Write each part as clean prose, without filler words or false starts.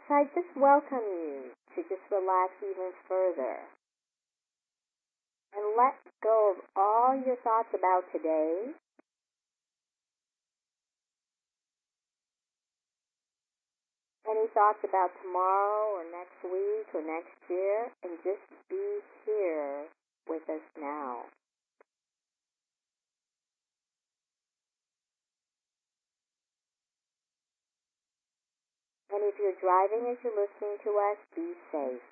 So I just welcome you to just relax even further and let go of all your thoughts about today. Any thoughts about tomorrow or next week or next year, and just be here with us now. And if you're driving as you're listening to us, be safe.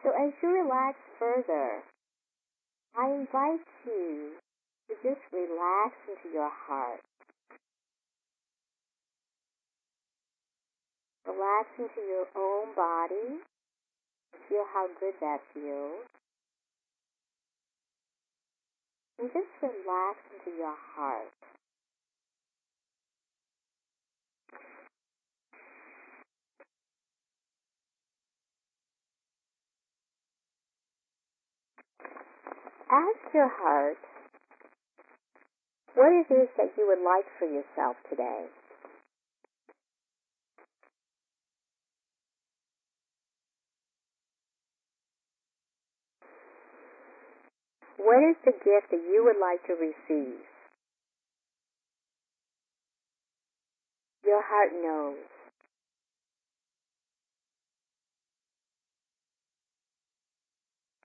So as you relax further, I invite you to just relax into your heart. Relax into your own body. Feel how good that feels. And just relax into your heart. Ask your heart what it is that you would like for yourself today. What is the gift that you would like to receive? Your heart knows.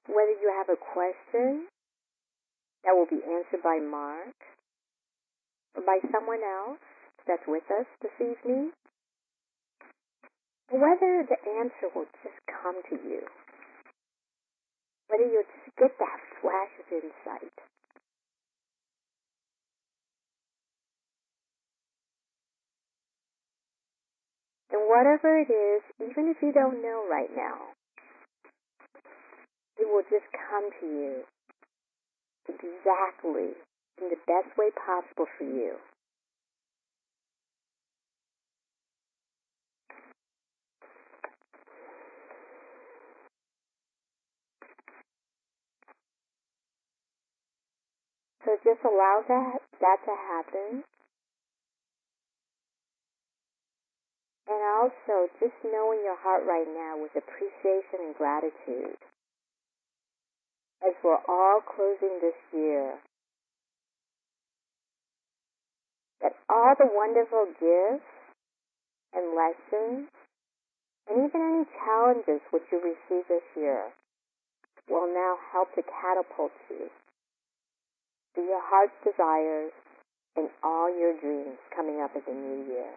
Whether you have a question that will be answered by Marc or by someone else that's with us this evening, or whether the answer will just come to you, whether you'll just get that flash of insight. And whatever it is, even if you don't know right now, it will just come to you exactly in the best way possible for you. So just allow that to happen. And also just know in your heart right now with appreciation and gratitude as we're all closing this year, that all the wonderful gifts and lessons and even any challenges which you receive this year will now help to catapult you to your heart's desires and all your dreams coming up in the new year.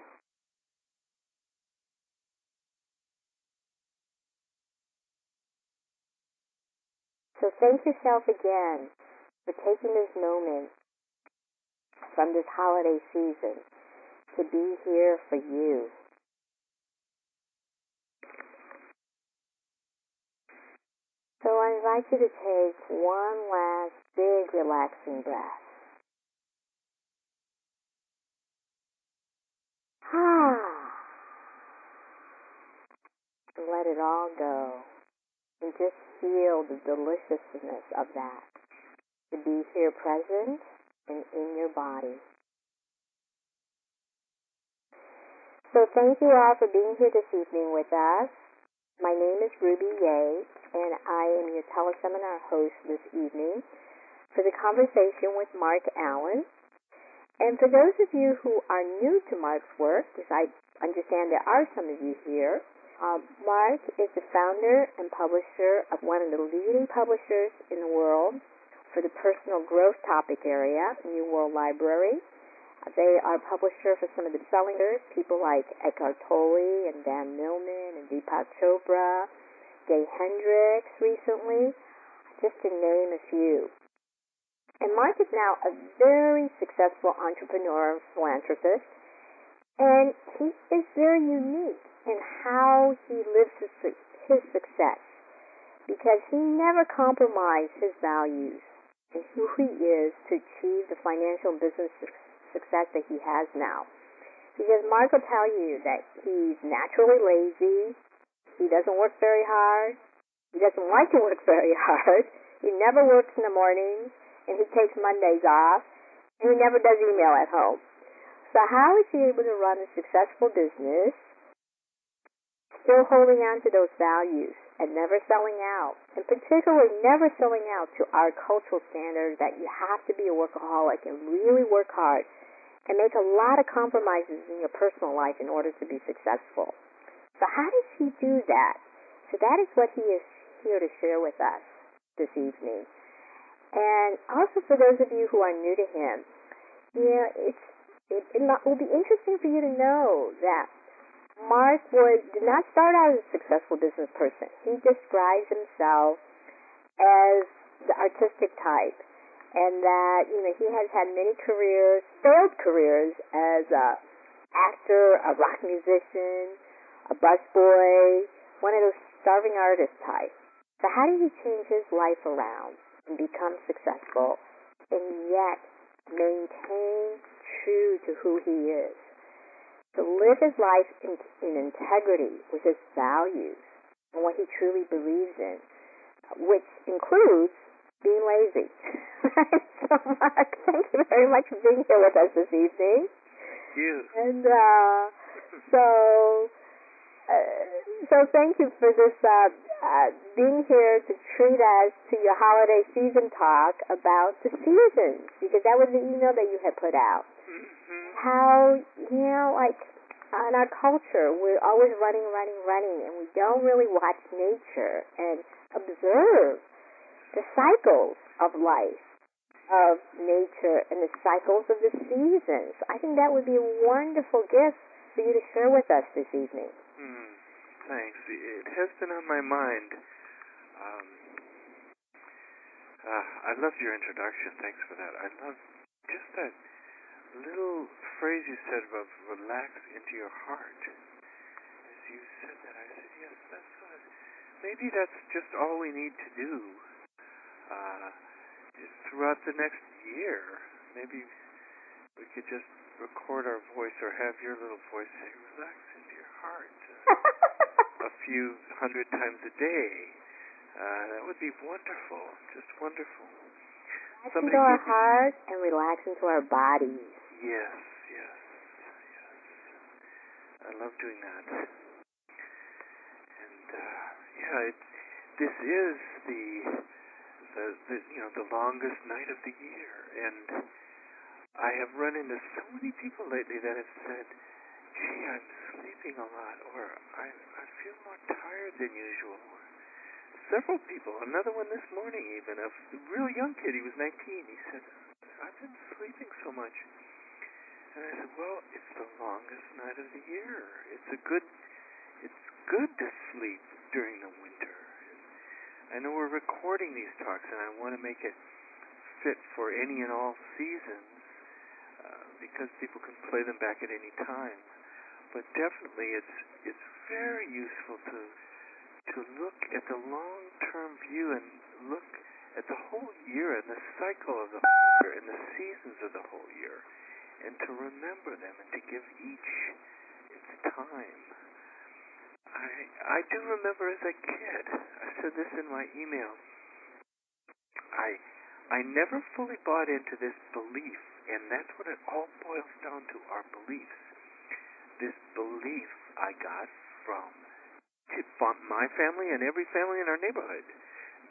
So thank yourself again for taking this moment from this holiday season to be here for you. So I invite you to take one last big relaxing breath. And let it all go. And just feel the deliciousness of that. To be here present and in your body. So thank you all for being here this evening with us. My name is Ruby Yates, and I am your teleseminar host this evening for the conversation with Marc Allen. And for those of you who are new to Marc's work, because I understand there are some of you here, Marc is the founder and publisher of one of the leading publishers in the world for the personal growth topic area, New World Library. They are publisher for some of the selling authors, people like Eckhart Tolle and Dan Millman and Deepak Chopra, Gay Hendricks recently, just to name a few. And Marc is now a very successful entrepreneur and philanthropist, and he is very unique in how he lives his success, because he never compromised his values and who he is to achieve the financial and business success that he has now. Because Marc will tell you that he's naturally lazy, he doesn't work very hard, He doesn't like to work very hard. He never works in the mornings, and he takes Mondays off, and he never does email at home. So how is he able to run a successful business, still holding on to those values and never selling out, and particularly never selling out to our cultural standard that you have to be a workaholic and really work hard and make a lot of compromises in your personal life in order to be successful? So how does he do that? So that is what he is here to share with us this evening. And also for those of you who are new to him, it will be interesting for you to know that Marc did not start out as a successful business person. He describes himself as the artistic type, and that he has had many careers, failed careers, as a actor, a rock musician, a busboy, one of those starving artist type. So how did he change his life around and become successful and yet maintain true to who he is? To live his life in integrity with his values and what he truly believes in, which includes being lazy. So, Marc, thank you very much for being here with us this evening. Thank you. And so thank you for this being here to treat us to your holiday season talk about the seasons, because that was the email that you had put out. How, like in our culture, we're always running, and we don't really watch nature and observe the cycles of life, of nature, and the cycles of the seasons. I think that would be a wonderful gift for you to share with us this evening. Thanks. It has been on my mind. I loved your introduction. Thanks for that. I love just that little phrase you said about relax into your heart. As you said that, I said, yes, that's what. Maybe that's just all we need to do throughout the next year. Maybe we could just record our voice or have your little voice say, relax into your heart. A few hundred times a day. That would be wonderful. Just wonderful. Relax into our heart and relax into our bodies. Yes. I love doing that. And this is the longest night of the year, and I have run into so many people lately that have said, gee, I'm sleeping a lot, or I feel more tired than usual. Several people, another one this morning even, a real young kid, he was 19, he said, I've been sleeping so much. And I said, well, it's the longest night of the year. It's good to sleep during the winter. I know we're recording these talks, and I want to make it fit for any and all seasons, because people can play them back at any time. But definitely it's very useful to look at the long-term view and look at the whole year and the cycle of the whole year and the seasons of the whole year, and to remember them and to give each its time. I do remember as a kid, I said this in my email, I never fully bought into this belief, and that's what it all boils down to, our beliefs. This belief I got from my family and every family in our neighborhood,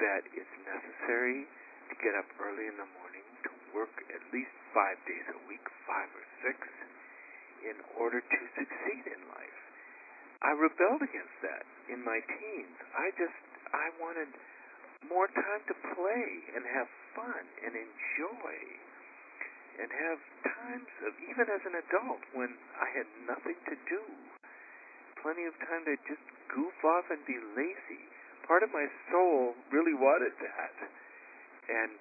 that it's necessary to get up early in the morning, to work at least 5 days a week, 5 or 6, in order to succeed in life. I rebelled against that in my teens. I wanted more time to play and have fun and enjoy, and have times of, even as an adult, when I had nothing to do, plenty of time to just goof off and be lazy. Part of my soul really wanted that, and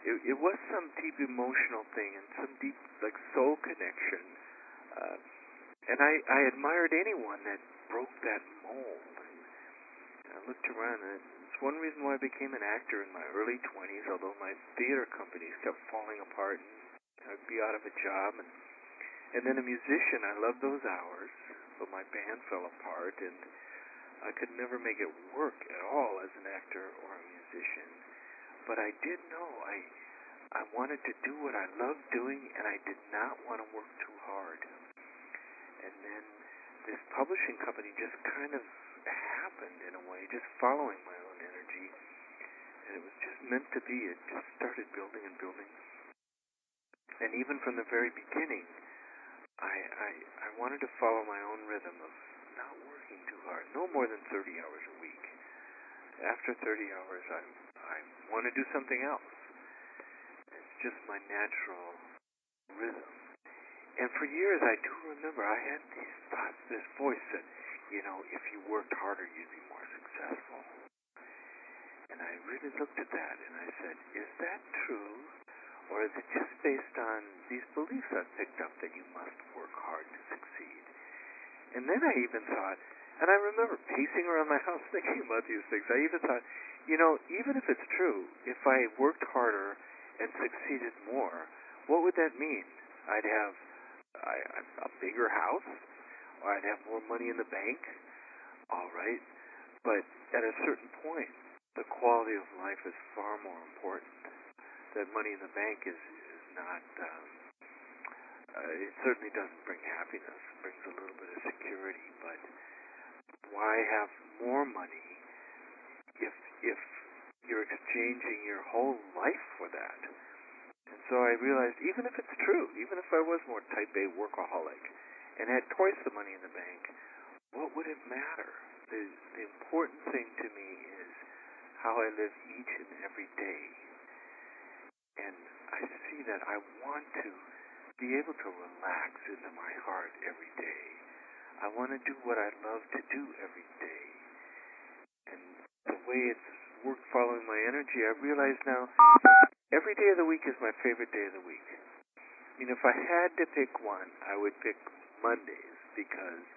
it was some deep emotional thing and some deep soul connection, and I admired anyone that broke that mold. And I looked around, and it's one reason why I became an actor in my early 20s, although my theater companies kept falling apart and I'd be out of a job, and then a musician. I loved those hours, but my band fell apart, and I could never make it work at all as an actor or a musician. But I did know I wanted to do what I loved doing, and I did not want to work too hard. And then this publishing company just kind of happened in a way, just following my own energy. And it was just meant to be. It just started building and building. And even from the very beginning, I wanted to follow my own rhythm of not working too hard, no more than 30 hours a week. After 30 hours, I want to do something else. It's just my natural rhythm. And for years, I do remember I had these thoughts, this voice said, if you worked harder, you'd be more successful. And I really looked at that and I said, is that true? Or is it just based on these beliefs I've picked up that you must work hard to succeed? And then I even thought, and I remember pacing around my house thinking about these things. I even thought, even if it's true, if I worked harder and succeeded more, what would that mean? I'd have a bigger house, or I'd have more money in the bank. All right. But at a certain point, the quality of life is far more important. That money in the bank is not, it certainly doesn't bring happiness. It brings a little bit of security, but why have more money if you're exchanging your whole life for that? And so I realized, even if it's true, even if I was more type A workaholic and had twice the money in the bank, what would it matter? The important thing to me is how I live each and every day. And I see that I want to be able to relax into my heart every day. I want to do what I love to do every day. And the way it's worked following my energy, I realize now every day of the week is my favorite day of the week. If I had to pick one, I would pick Mondays, because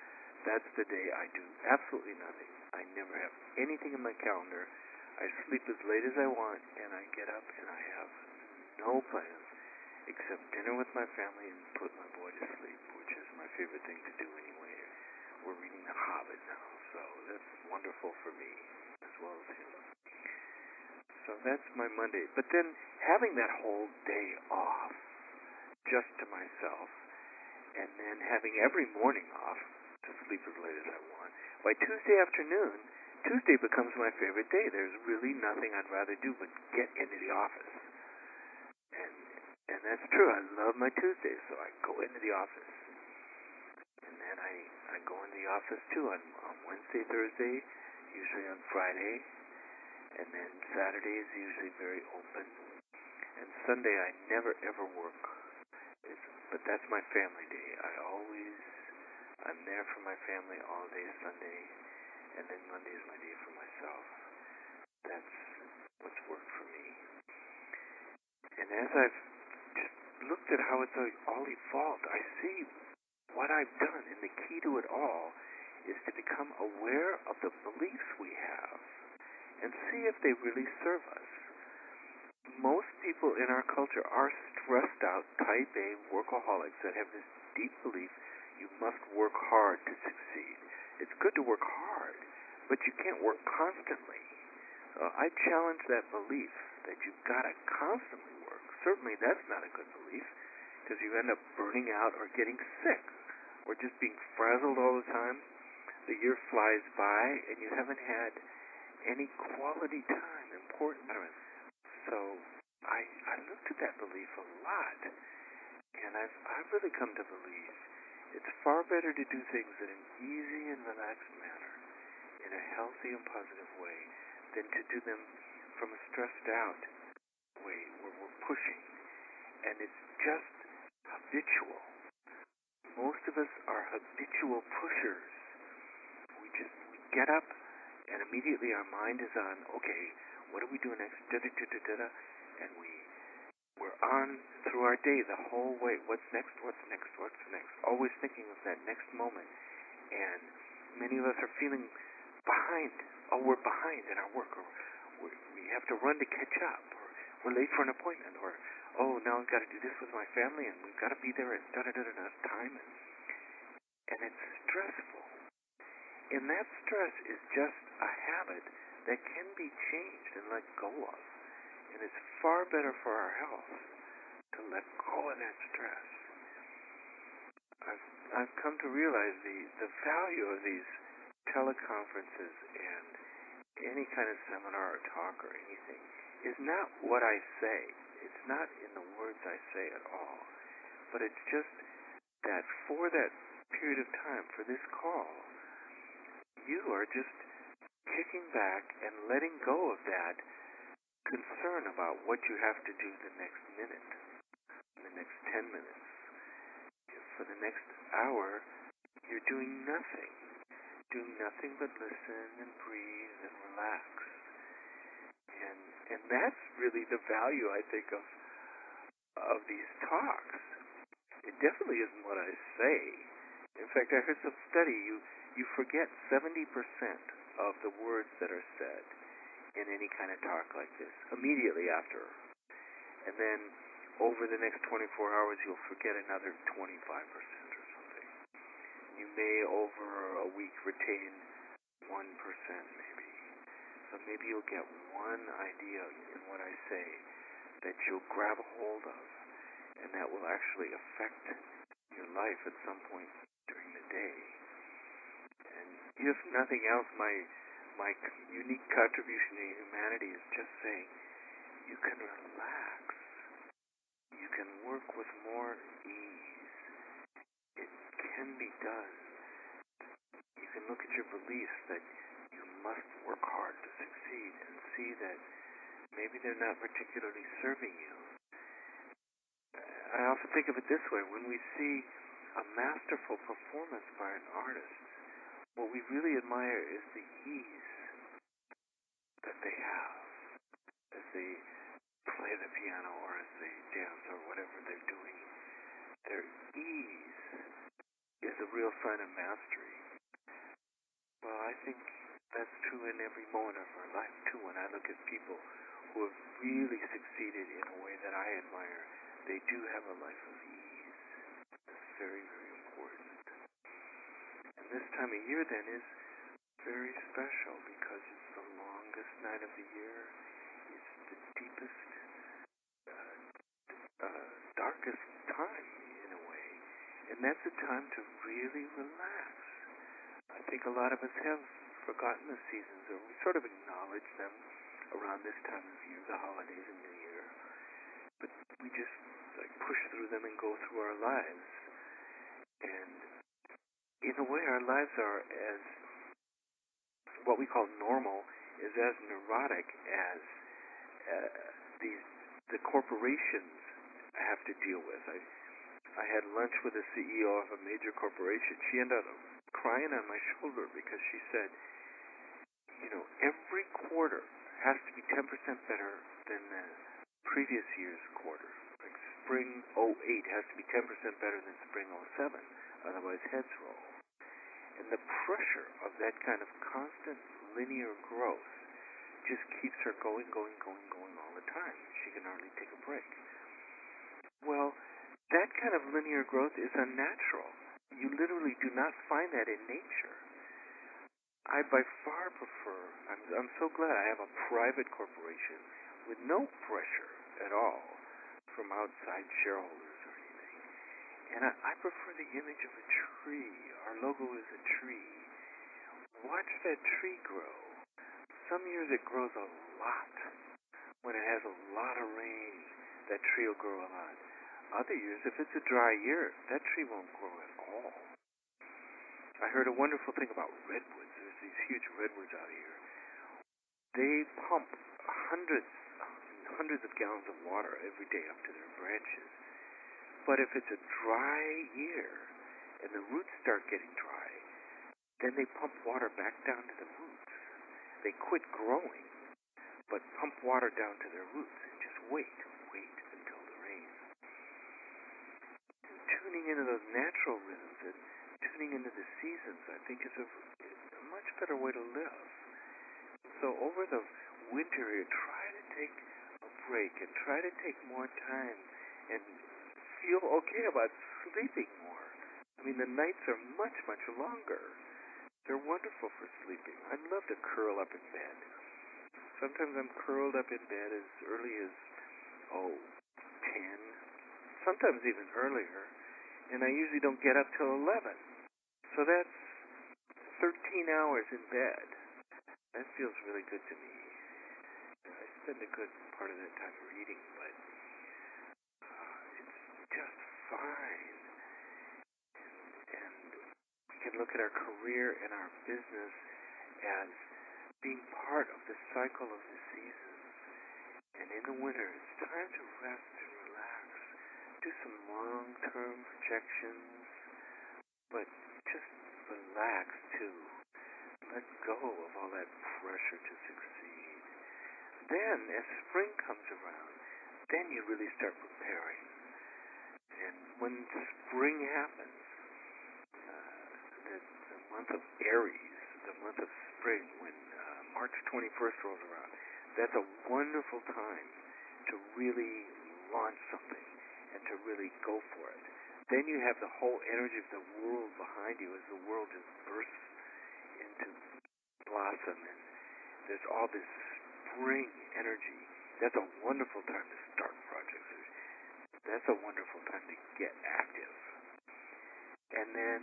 that's the day I do absolutely nothing. I never have anything in my calendar. I sleep as late as I want, and I get up and I have no plans except dinner with my family and put my boy to sleep, which is my favorite thing to do anyway. We're reading The Hobbit now, so that's wonderful for me as well as him. So that's my Monday. But then having that whole day off just to myself, and then having every morning off to sleep as late as I want, by Tuesday afternoon, Tuesday becomes my favorite day. There's really nothing I'd rather do but get into the office. And that's true. I love my Tuesdays, so I go into the office. And then I go into the office too on Wednesday, Thursday, usually on Friday. And then Saturday is usually very open. And Sunday I never ever work. But that's my family day. I'm there for my family all day Sunday. And then Monday is my day for myself. That's what's worked for me. And as I've just looked at how it's all evolved, I see what I've done. And the key to it all is to become aware of the beliefs we have and see if they really serve us. Most people in our culture are stressed out, type A workaholics that have this deep belief you must work hard to succeed. It's good to work hard, but you can't work constantly. I challenge that belief that you've got to constantly work. Certainly that's not a good belief, because you end up burning out or getting sick or just being frazzled all the time. The year flies by and you haven't had any quality time, important time. So I looked at that belief a lot, and I've really come to believe it's far better to do things in an easy and relaxed manner, in a healthy and positive way, than to do them from a stressed out way where we're pushing. And it's just habitual. Most of us are habitual pushers. We get up and immediately our mind is on, okay, what do we do next? Da-da-da-da-da-da. And we're on through our day the whole way. What's next? What's next? What's next? Always thinking of that next moment. And many of us are feeling behind. Oh, we're behind in our work. Or we have to run to catch up. Or we're late for an appointment. Or, oh, now I've got to do this with my family, and we've got to be there at da-da-da-da-da time. And it's stressful. And that stress is just a habit that can be changed and let go of. And it's far better for our health to let go of that stress. I've come to realize the value of these teleconferences and any kind of seminar or talk or anything is not what I say. It's not in the words I say at all. But it's just that for that period of time, for this call, you are just kicking back and letting go of that concern about what you have to do the next minute, the next 10 minutes. For the next hour, you're doing nothing but listen and breathe and relax. And that's really the value, I think, of these talks. It definitely isn't what I say. In fact, I heard some study, you forget 70% of the words that are said in any kind of talk like this immediately after. And then over the next 24 hours, you'll forget another 25% or something. You may over a week retain 1% maybe. So maybe you'll get one idea in what I say that you'll grab a hold of, and that will actually affect your life at some point during the day. And if nothing else, my unique contribution to humanity is just saying you can relax. You can work with more ease. It can be done. You can look at your beliefs that you must work hard to succeed and see that maybe they're not particularly serving you. I often think of it this way. When we see a masterful performance by an artist, what we really admire is the ease that they have as they play the piano or as they dance or whatever they're doing. Their ease is a real sign of mastery. Well, I think that's true in every moment of our life, too. When I look at people who have really succeeded in a way that I admire, they do have a life of ease. That's very, very important. And this time of year, then, is very special because it's the longest night of the year. It's the deepest, darkest time, in a way. And that's a time to really relax. I think a lot of us have forgotten the seasons, or we sort of acknowledge them around this time of year, the holidays and New Year. But we just push through them and go through our lives. And in a way, our lives are as what we call normal is as neurotic as the corporations have to deal with. I had lunch with a CEO of a major corporation. She ended up crying on my shoulder because she said, every quarter has to be 10% better than the previous year's quarter. Like spring '08 has to be 10% better than spring '07, otherwise heads roll. And the pressure of that kind of constant linear growth just keeps her going all the time. She can hardly take a break. Well, that kind of linear growth is unnatural. You literally do not find that in nature. I by far prefer, I'm so glad I have a private corporation with no pressure at all from outside shareholders or anything. And I prefer the image of a tree. Our logo is a tree. Watch that tree grow. Some years it grows a lot. When it has a lot of rain, that tree will grow a lot. Other years, if it's a dry year, that tree won't grow at all. I heard a wonderful thing about redwoods. There's these huge redwoods out here. They pump hundreds of gallons of water every day up to their branches. But if it's a dry year and the roots start getting dry, then they pump water back down to the roots. They quit growing, but pump water down to their roots and just wait until the rain. And tuning into those natural rhythms and tuning into the seasons, I think, is a much better way to live. So over the winter here, try to take a break and try to take more time and feel okay about sleeping more. I mean, the nights are much longer. They're wonderful for sleeping. I love to curl up in bed. Sometimes I'm curled up in bed as early as, 10, sometimes even earlier, and I usually don't get up till 11. So that's 13 hours in bed. That feels really good to me. I spend a good part of that time reading, but it's just fine. And we can look at our career and our business as being part of the cycle of the seasons. And in the winter, it's time to rest and relax. Do some long-term projections, but just relax too. Let go of all that pressure to succeed. Then, as spring comes around, then you really start preparing. And when spring happens, the month of Aries, the month of spring, when March 21st rolls around, that's a wonderful time to really launch something and to really go for it. Then you have the whole energy of the world behind you as the world just bursts into blossom, and there's all this spring energy. That's a wonderful time to start projects. That's a wonderful time to get active. And then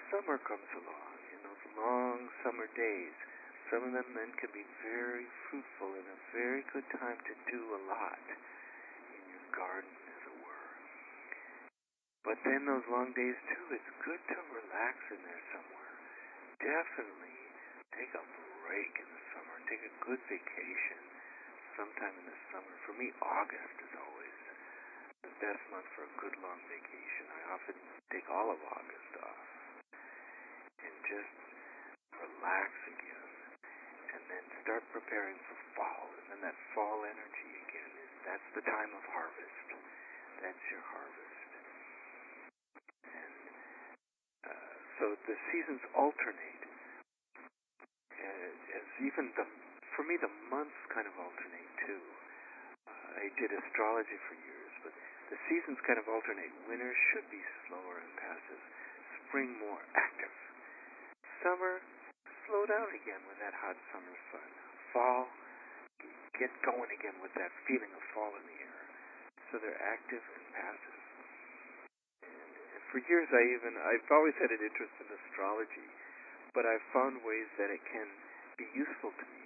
summer comes along, in those long summer days. Some of them then can be very fruitful and a very good time to do a lot in your garden, as it were. But then those long days, too, it's good to relax in there somewhere. Definitely take a break in the summer. Take a good vacation sometime in the summer. For me, August is always the best month for a good long vacation. I often take all of August off and just relax again, and then start preparing for fall. And then that fall energy again, that's the time of harvest. That's your harvest. And so the seasons alternate. As even for me, the months kind of alternate too. I did astrology for years, but the seasons kind of alternate. Winter should be slower and passive. Spring more active. Summer, slow down again with that hot summer sun. Fall, get going again with that feeling of fall in the air. So they're active and passive. And for years I've always had an interest in astrology, but I've found ways that it can be useful to me.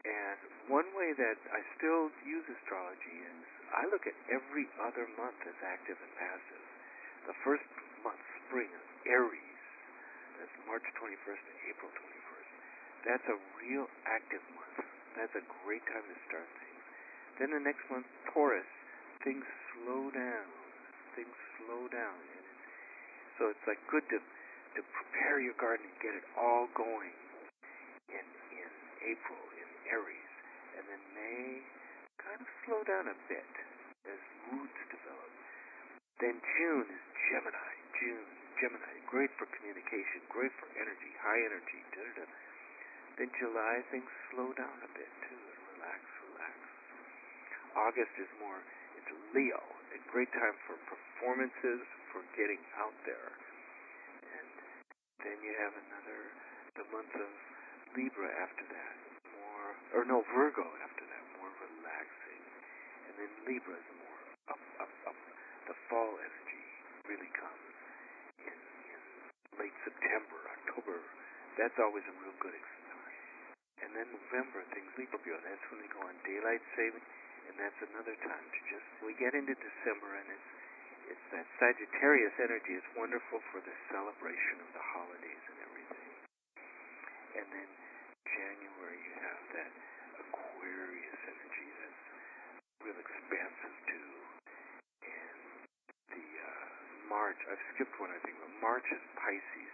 And one way that I still use astrology is I look at every other month as active and passive. The first month, spring, Aries, that's March 21st to April 21st. That's a real active month. That's a great time to start things. Then the next month, Taurus, things slow down. And so it's like good to prepare your garden and get it all going in April, in Aries. And then May, kind of slow down a bit as moods develop. Then June is Gemini. Great for communication, great for energy, high energy. Then July, things slow down a bit too, and relax. August is more, it's Leo, a great time for performances, for getting out there. And then you have the month of Libra after that, Virgo after that, more relaxing. And then Libra is more up. The fall energy really comes in late September, October. That's always a real good time. And then November, things Scorpio, that's when we go on daylight saving, and that's another time to we get into December, and it's that Sagittarius energy is wonderful for the celebration of the holidays and everything. And then January, you have that Aquarius energy that's real expansive too. And the March, I've skipped one I think, but March is Pisces.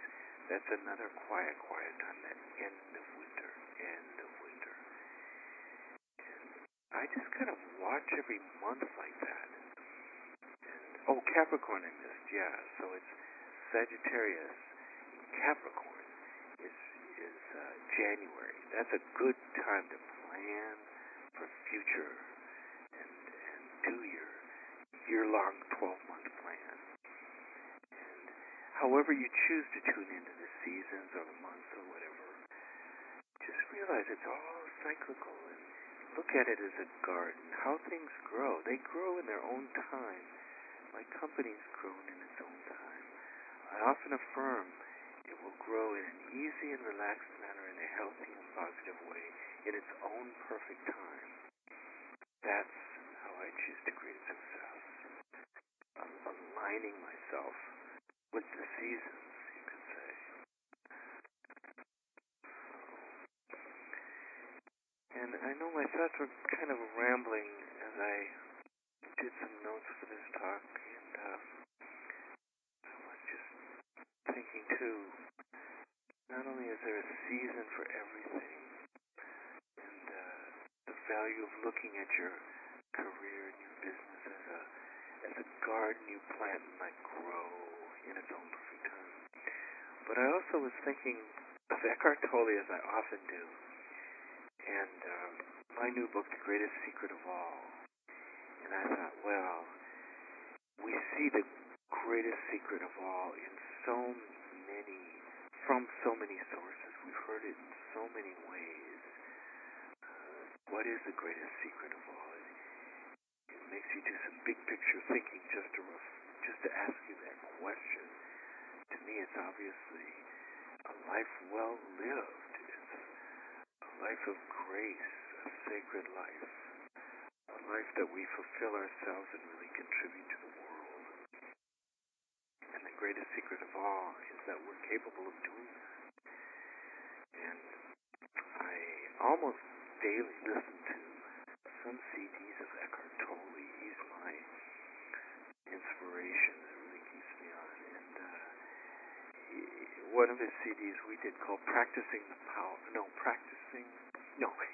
That's another quiet time, that end of winter. And I just kind of watch every month like that. And Capricorn I missed, yeah. So it's Sagittarius, Capricorn is January. That's a good time to plan for future and do your year-long 12-month plan. And however you choose to tune into this seasons or the months or whatever, just realize it's all cyclical and look at it as a garden. How things grow. They grow in their own time. My company's grown in its own time. I often affirm it will grow in an easy and relaxed manner in a healthy and positive way in its own perfect time. That's how I choose to create success. I'm aligning myself with the seasons, you could say. And I know my thoughts were kind of rambling as I did some notes for this talk, and I was just thinking too, not only is there a season for everything, and the value of looking at your career and your business as a garden you plant and let grow in its own perfect time. But I also was thinking of Eckhart Tolle, as I often do, and my new book, The Greatest Secret of All. And I thought, well, we see the greatest secret of all in from so many sources. We've heard it in so many ways. What is the greatest secret of all? It makes you do some big picture thinking just to ask you that question. To me, it's obviously a life well lived. It's a life of grace, a sacred life, a life that we fulfill ourselves and really contribute to the world. And the greatest secret of all is that we're capable of doing that. And I almost daily listen to some CDs of Eckhart Tolle. He's my inspiration that really keeps me on. And one of his CDs we did called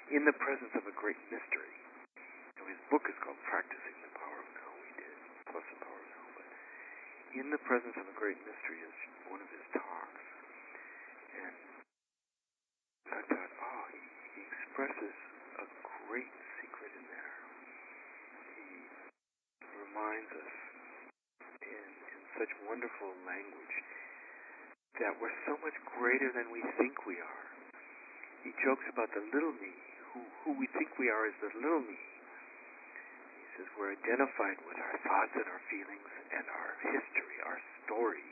In the Presence of a Great Mystery. So his book is called Practicing the Power of Now. We did Plus the Power of Now. But In the Presence of a Great Mystery is one of his talks. And I thought, he expresses a great secret in there. He reminds us in such wonderful language that we're so much greater than we think we are. He jokes about the little me, who we think we are is the little me. He says we're identified with our thoughts and our feelings and our history, our story,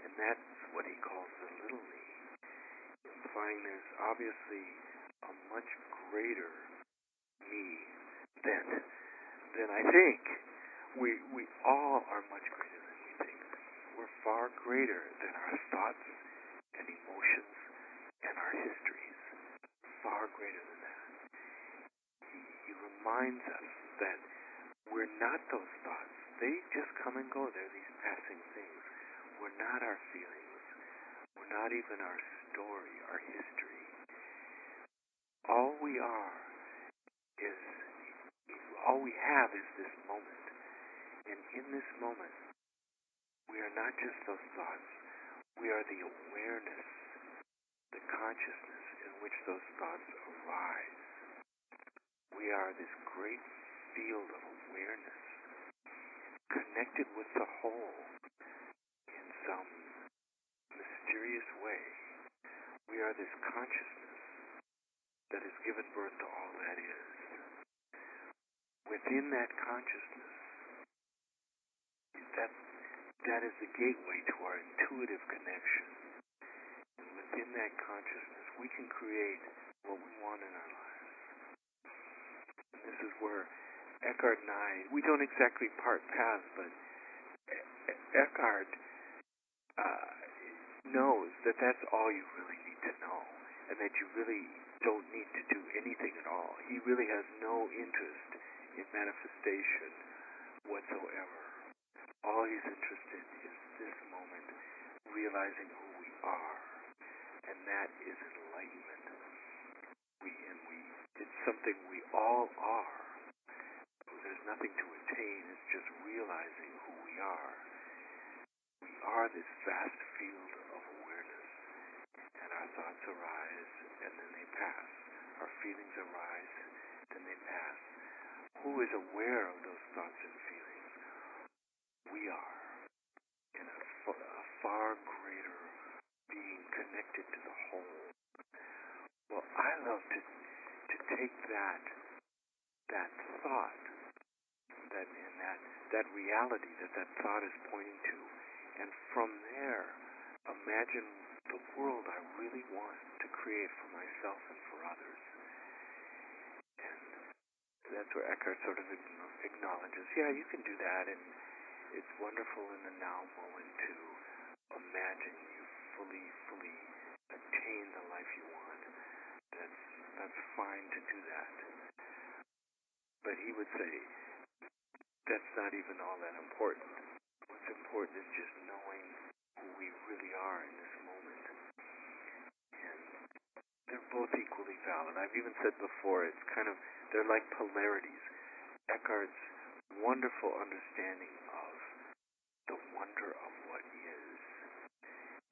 and that's what he calls the little me, implying there's obviously a much greater me than I think. We all are much greater than we think. We're far greater than our thoughts and emotions and our histories. Far greater than that. He reminds us that we're not those thoughts. They just come and go. They're these passing things. We're not our feelings. We're not even our story, our history. All we have is this moment. And in this moment, we are not just those thoughts. We are the awareness, the consciousness in which those thoughts arise. We are this great field of awareness, connected with the whole in some mysterious way. We are this consciousness that has given birth to all that is. Within that consciousness, that is the gateway to our intuitive connection. And within that consciousness, we can create what we want in our lives. And this is where Eckhart and I, we don't exactly part paths, but Eckhart knows that that's all you really need to know, and that you really don't need to do anything at all. He really has no interest in manifestation whatsoever. All he's interested in is this moment, realizing who we are, and that is enlightenment. It's something we all are. There's nothing to attain. It's just realizing who we are. We are this vast field of awareness, and our thoughts arise, and then they pass. Our feelings arise, then they pass. Who is aware of those thoughts and feelings? We are, in a far greater being connected to the whole. Well, I love to take that thought, that reality that thought is pointing to, and from there imagine the world I really want to create for myself and for others. And that's where Eckhart sort of acknowledges, yeah, you can do that, and it's wonderful in the now moment to imagine you fully attain the life you want. That's fine to do that. But he would say that's not even all that important. What's important is just knowing who we really are in this moment. And they're both equally valid. I've even said before, they're like polarities. Eckhart's wonderful understanding of the wonder of what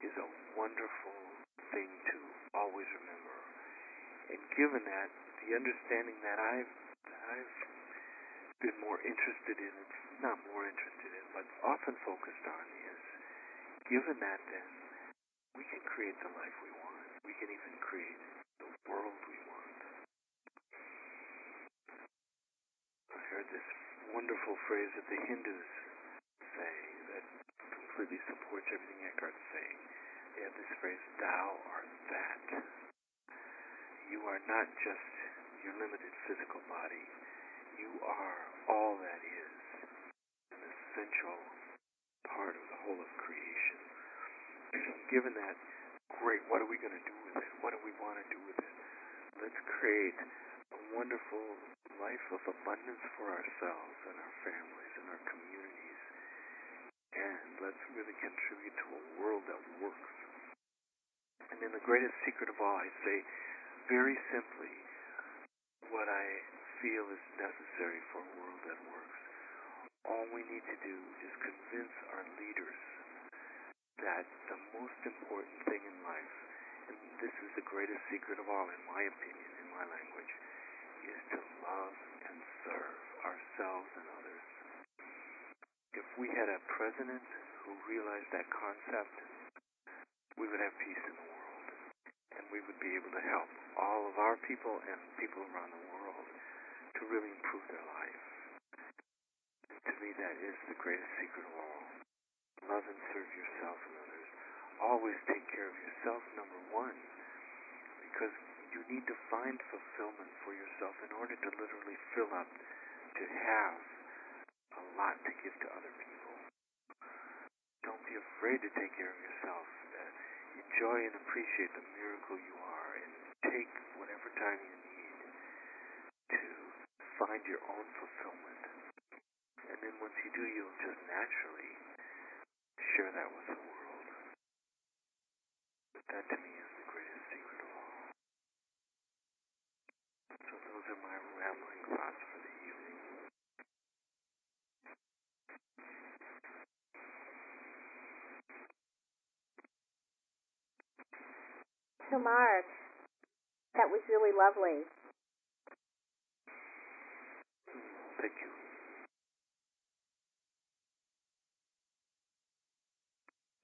is a wonderful thing to always remember. And given that, the understanding that I've been more interested in, not more interested in, but often focused on is, given that then, we can create the life we want. We can even create the world we want. I heard this wonderful phrase that the Hindus say that completely supports everything Eckhart's saying. They have this phrase, thou art that. You are not just your limited physical body. You are all that is, an essential part of the whole of creation. Given that, great, what are we going to do with it? What do we want to do with it? Let's create a wonderful life of abundance for ourselves and our families and our communities. And let's really contribute to a world that works. And then the greatest secret of all, I say, very simply, what I feel is necessary for a world that works. All we need to do is convince our leaders that the most important thing in life, and this is the greatest secret of all, in my opinion, in my language, is to love and serve ourselves and others. If we had a president who realized that concept, we would have peace in the world. And we would be able to help all of our people and people around the world to really improve their life. And to me, that is the greatest secret of all. Love and serve yourself and others. Always take care of yourself, number one, because you need to find fulfillment for yourself in order to literally fill up, to have a lot to give to other people. Don't be afraid to take care of yourself. Enjoy and appreciate the miracle you are, and take whatever time you need to find your own fulfillment. And then once you do, you'll just naturally share that with the world. But that to me is the greatest secret of all. So those are my rambling thoughts for the evening. So Marc, that was really lovely. Thank you.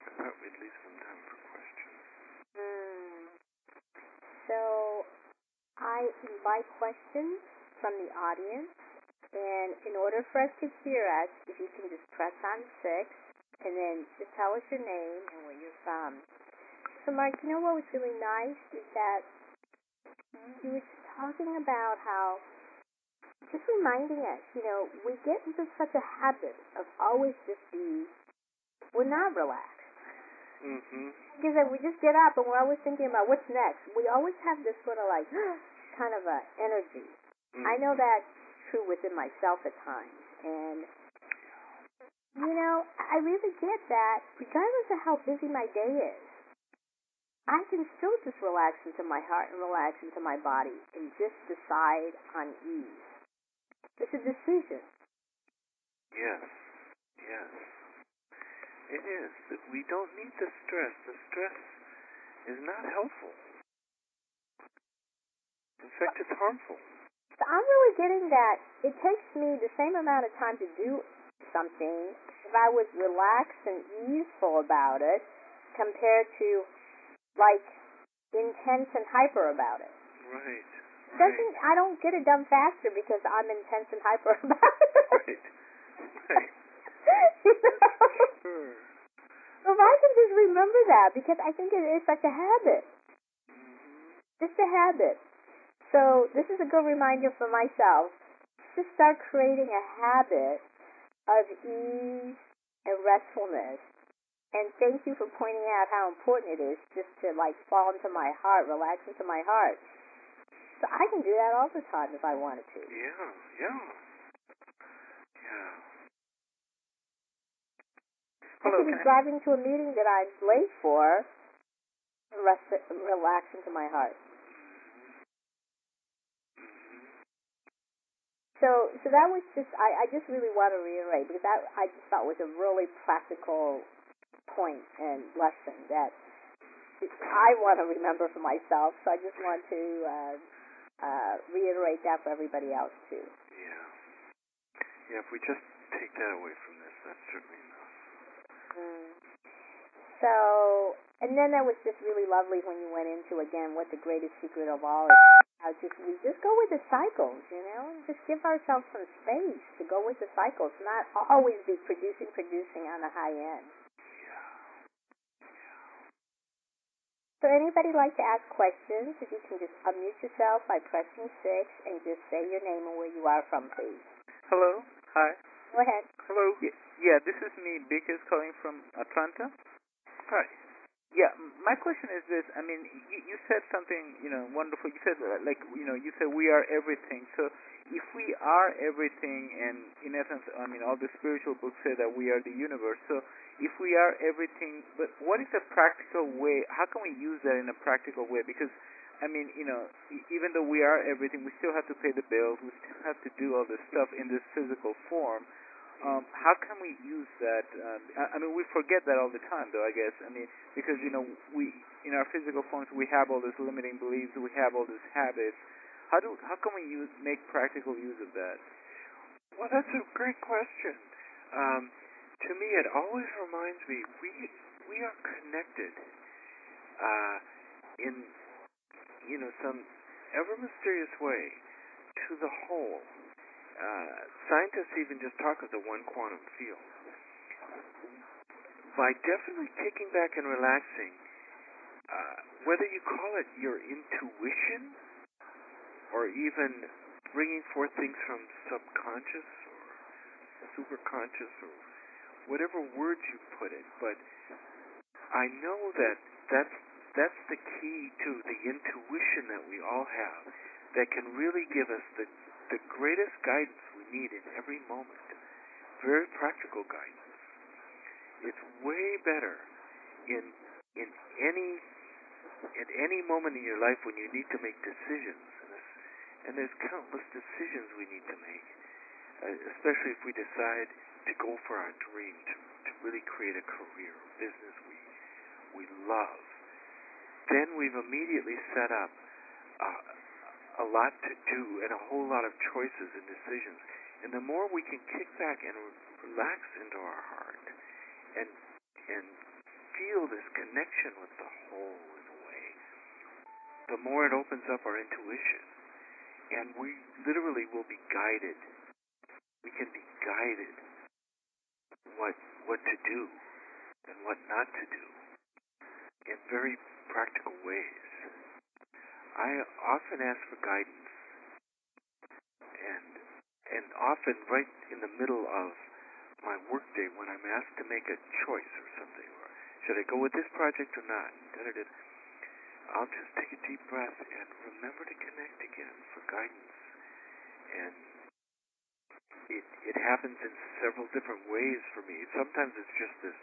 I thought we'd leave some time for questions. So I invite questions from the audience, and in order for us to hear us, if you can just press on 6, and then just tell us your name and where you're from. So Marc, you know what was really nice is that you were talking about how, just reminding us, we get into such a habit of always we're not relaxed. Mm-hmm. Because we just get up and we're always thinking about what's next. We always have this sort of like, kind of a energy. Mm-hmm. I know that's true within myself at times. And, I really get that regardless of how busy my day is, I can still just relax into my heart and relax into my body and just decide on ease. It's a decision. Yes. It is. We don't need the stress. The stress is not helpful. In fact, it's harmful. So I'm really getting that it takes me the same amount of time to do something if I was relaxed and easeful about it compared to like intense and hyper about it. Right. I don't get it done faster because I'm intense and hyper about it. Right. Right. You know? Sure. So if I can just remember that, because I think it is such a habit. Just a habit. So this is a good reminder for myself to start creating a habit of ease and restfulness. And thank you for pointing out how important it is just to like fall into my heart, relax into my heart. So I can do that all the time if I wanted to. Yeah. I could be driving to a meeting that I'm late for and relax into my heart. So that was just, I just really want to reiterate, because that I just thought was a really practical point and lesson that I want to remember for myself. So I just want to reiterate that for everybody else too. Yeah, if we just take that away from this, that's certainly enough. So, and then that was just really lovely when you went into, again, what the greatest secret of all is. We just go with the cycles, you know, just give ourselves some space to go with the cycles, not always be producing on the high end. So anybody like to ask questions, if you can just unmute yourself by pressing 6 and just say your name and where you are from, please. Hello. Hi. Go ahead. Hello. Yeah, this is me, Bikas, calling from Atlanta. Hi. Yeah, my question is this. I mean, you said something, wonderful. You said, you said we are everything. So if we are everything, and in essence, I mean, all the spiritual books say that we are the universe. So if we are everything, but what is a practical way? How can we use that in a practical way? Because, I mean, even though we are everything, we still have to pay the bills. We still have to do all this stuff in this physical form. How can we use that? I mean, we forget that all the time, though, I guess. I mean, because, we in our physical forms, we have all this limiting beliefs, we have all these habits. How can we make practical use of that? Well, that's a great question. To me, it always reminds me we are connected in some ever mysterious way to the whole. Scientists even just talk of the one quantum field. By definitely kicking back and relaxing, whether you call it your intuition or even bringing forth things from subconscious or superconscious or whatever words you put it, but I know that's the key to the intuition that we all have that can really give us the greatest guidance we need in every moment. Very practical guidance. It's way better in any moment in your life when you need to make decisions, and there's countless decisions we need to make, especially if we decide to go for our dream, to really create a career, business we love. Then we've immediately set up a lot to do and a whole lot of choices and decisions. And the more we can kick back and relax into our heart and feel this connection with the whole in a way, the more it opens up our intuition. And we literally will be guided. We can be guided what to do and what not to do in very practical ways. I often ask for guidance, and often right in the middle of my workday when I'm asked to make a choice or something, or should I go with this project or not, I'll just take a deep breath and remember to connect again for guidance. And it happens in several different ways for me. Sometimes it's just this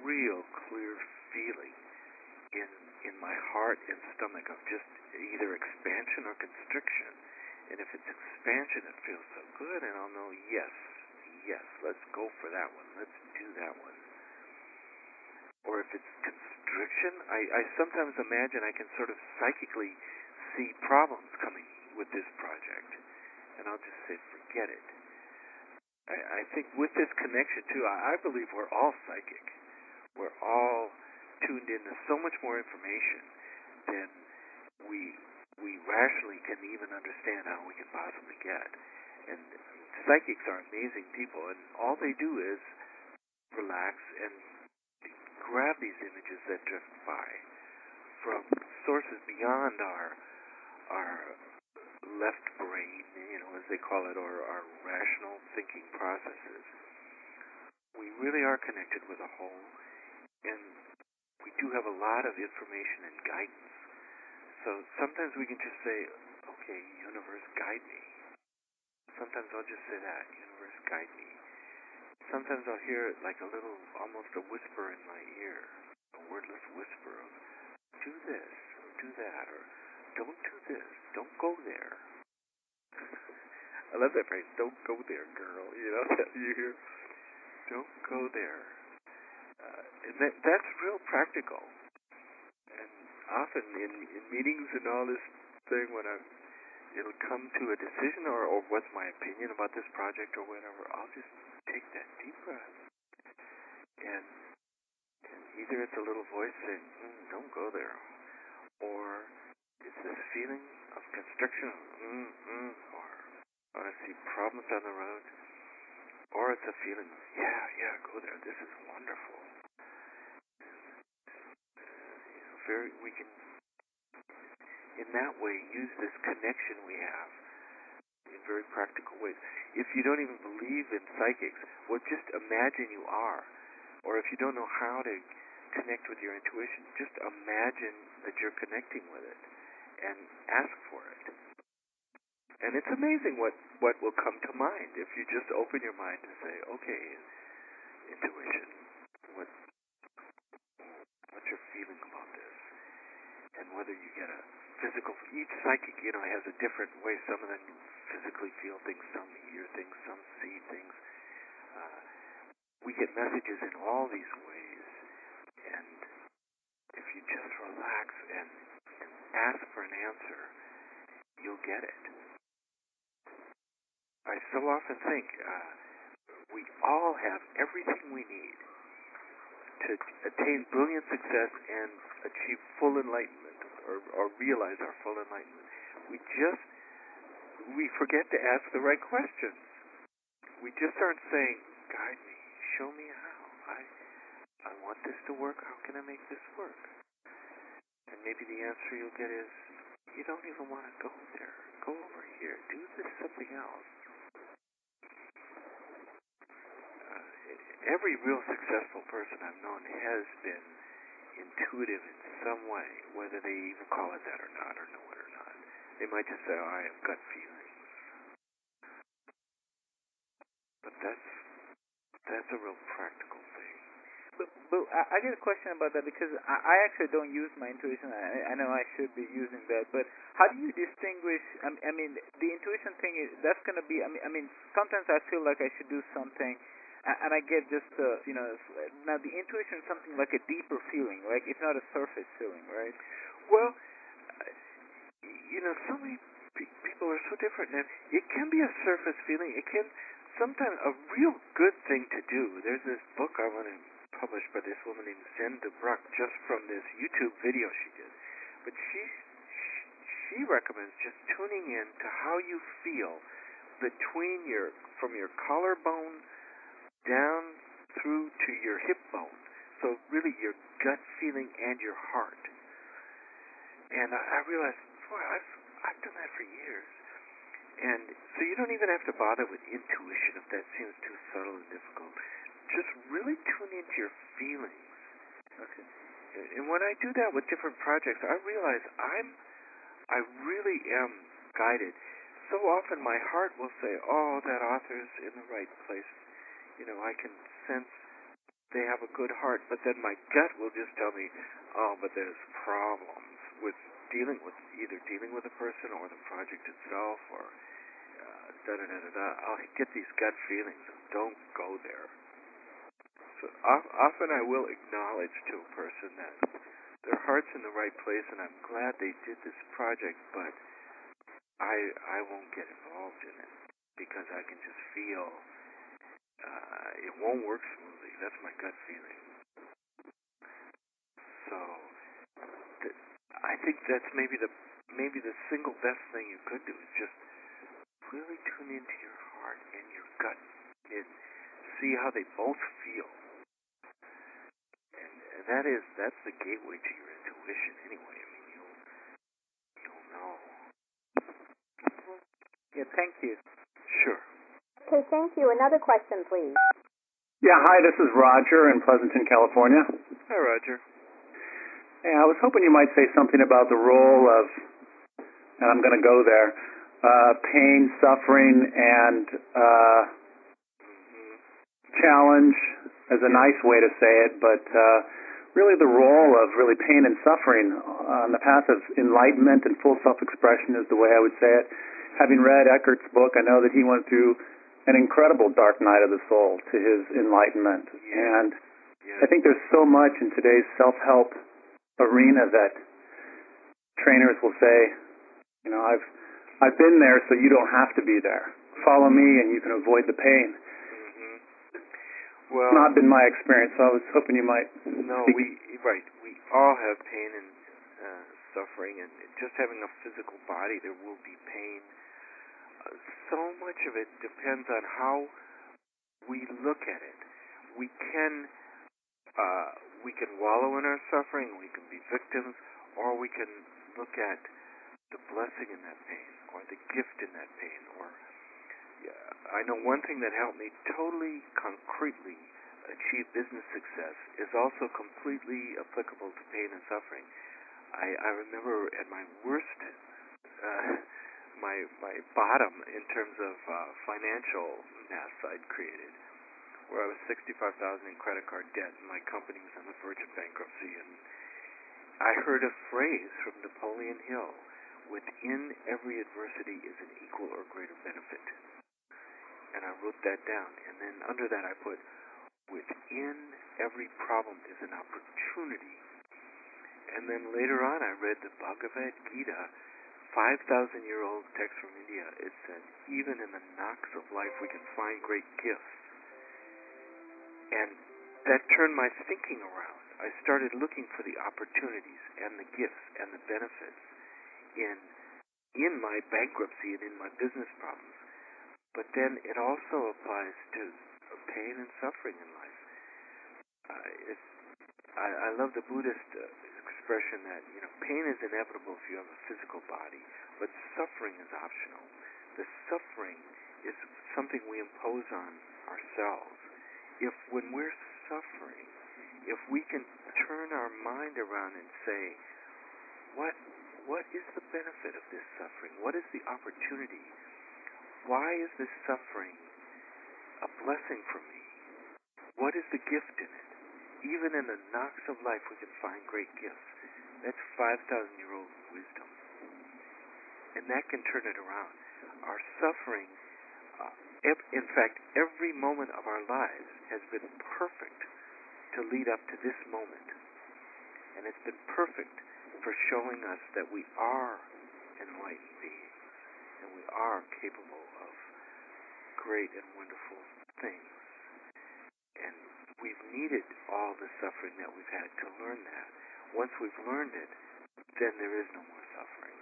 real clear feeling in my heart and stomach of just either expansion or constriction. And if it's expansion, it feels so good, and I'll know, yes, let's go for that one. Let's do that one. Or if it's constriction, I sometimes imagine I can sort of psychically see problems coming with this project, and I'll just say, forget it. I think with this connection, too, I believe we're all psychic. We're all tuned in to so much more information than we rationally can even understand how we can possibly get. And psychics are amazing people, and all they do is relax and grab these images that drift by from sources beyond our left brain, as they call it, or our rational thinking processes. We really are connected with a whole, and we do have a lot of information and guidance. So sometimes we can just say, okay, universe, guide me. Sometimes I'll just say that, universe, guide me. Sometimes I'll hear it like a little, almost a whisper in my ear, a wordless whisper of, do this, or do that, or don't do this, don't go there. I love that phrase, don't go there, girl. That you hear, don't go there. And that's real practical. And often in meetings and all this thing, when it'll come to a decision or what's my opinion about this project or whatever, I'll just take that deep breath. And either it's a little voice saying, don't go there, or it's this feeling of constriction, or I see problems on the road, or it's a feeling of, yeah, go there, this is wonderful. We can, in that way, use this connection we have in very practical ways. If you don't even believe in psychics, well, just imagine you are. Or if you don't know how to connect with your intuition, just imagine that you're connecting with it and ask for it. And it's amazing what will come to mind if you just open your mind to say, okay, intuition, what's your feeling about this? And whether you get a physical, each psychic, has a different way. Some of them physically feel things, some hear things, some see things. We get messages in all these ways, and if you just relax and ask for an answer, you'll get it. I so often think we all have everything we need to attain brilliant success and achieve full enlightenment, or realize our full enlightenment. We forget to ask the right questions. We just aren't saying, guide me, show me how. I want this to work. How can I make this work? And maybe the answer you'll get is, you don't even want to go there. Go over here. Do this something else. Every real successful person I've known has been intuitive in some way, whether they even call it that or not, or know it or not. They might just say, I have gut feelings. But that's a real practical thing. But I get a question about that, because I actually don't use my intuition. I know I should be using that, but how do you distinguish? I mean, the intuition thing that's going to be. I mean, sometimes I feel like I should do something, and I get just now the intuition is something like a deeper feeling, right? It's not a surface feeling, right? Well, so many people are so different, and it can be a surface feeling. It can sometimes a real good thing to do. There's this book I want to publish by this woman named Zen DeBruck, just from this YouTube video she did. But she recommends just tuning in to how you feel from your collarbone down through to your hip bone. So really your gut feeling and your heart. And I realized, boy, I've done that for years. And so you don't even have to bother with intuition if that seems too subtle and difficult. Just really tune into your feelings. Okay. And when I do that with different projects, I realize I really am guided. So often my heart will say, oh, that author's in the right place. I can sense they have a good heart, but then my gut will just tell me, oh, but there's problems with dealing with a person or the project itself, or da-da-da-da-da. I'll get these gut feelings of don't go there. So often I will acknowledge to a person that their heart's in the right place, and I'm glad they did this project, but I won't get involved in it because I can just feel it won't work smoothly. That's my gut feeling. I think that's maybe the single best thing you could do is just really tune into your heart and your gut and see how they both feel. And that's the gateway to your intuition anyway. I mean, you'll know. Yeah, thank you. Sure. Okay, thank you. Another question, please. Yeah, hi, this is Roger in Pleasanton, California. Hi, Roger. Hey, I was hoping you might say something about the role of, and I'm going to go there, pain, suffering, and challenge is a nice way to say it, but really the role of really pain and suffering on the path of enlightenment and full self-expression is the way I would say it. Having read Eckhart's book, I know that he went through an incredible dark night of the soul to his enlightenment. And I think there's so much in today's self-help arena that trainers will say, you know, I've been there, so you don't have to be there. Follow me, and you can avoid the pain. Mm-hmm. Well, it's not been my experience, so I was hoping you might. No, we all have pain and suffering, and just having a physical body, there will be pain. So much of it depends on how we look at it. We can wallow in our suffering, we can be victims, or we can look at the blessing in that pain, or the gift in that pain. Or I know one thing that helped me totally concretely achieve business success is also completely applicable to pain and suffering. I remember at my worst, my bottom in terms of financial mess I'd created, where I was $65,000 in credit card debt, and my company was on the verge of bankruptcy. And I heard a phrase from Napoleon Hill: "Within every adversity is an equal or greater benefit." And I wrote that down. And then under that I put, "Within every problem is an opportunity." And then later on I read the Bhagavad Gita, 5,000-year-old text from India. It said, "Even in the knocks of life we can find great gifts." And that turned my thinking around. I started looking for the opportunities and the gifts and the benefits in my bankruptcy and in my business problems. But then it also applies to pain and suffering in life. I love the Buddhist expression that, you know, pain is inevitable if you have a physical body, but suffering is optional. The suffering is something we impose on ourselves. If when we're suffering, if we can turn our mind around and say, what is the benefit of this suffering? What is the opportunity? Why is this suffering a blessing for me? What is the gift in it? Even in the knocks of life we can find great gifts. That's 5,000-year-old wisdom. And that can turn it around. Our suffering, in fact, every moment of our lives has been perfect to lead up to this moment. And it's been perfect for showing us that we are enlightened beings, and we are capable of great and wonderful things. And we've needed all the suffering that we've had to learn that. Once we've learned it, then there is no more suffering.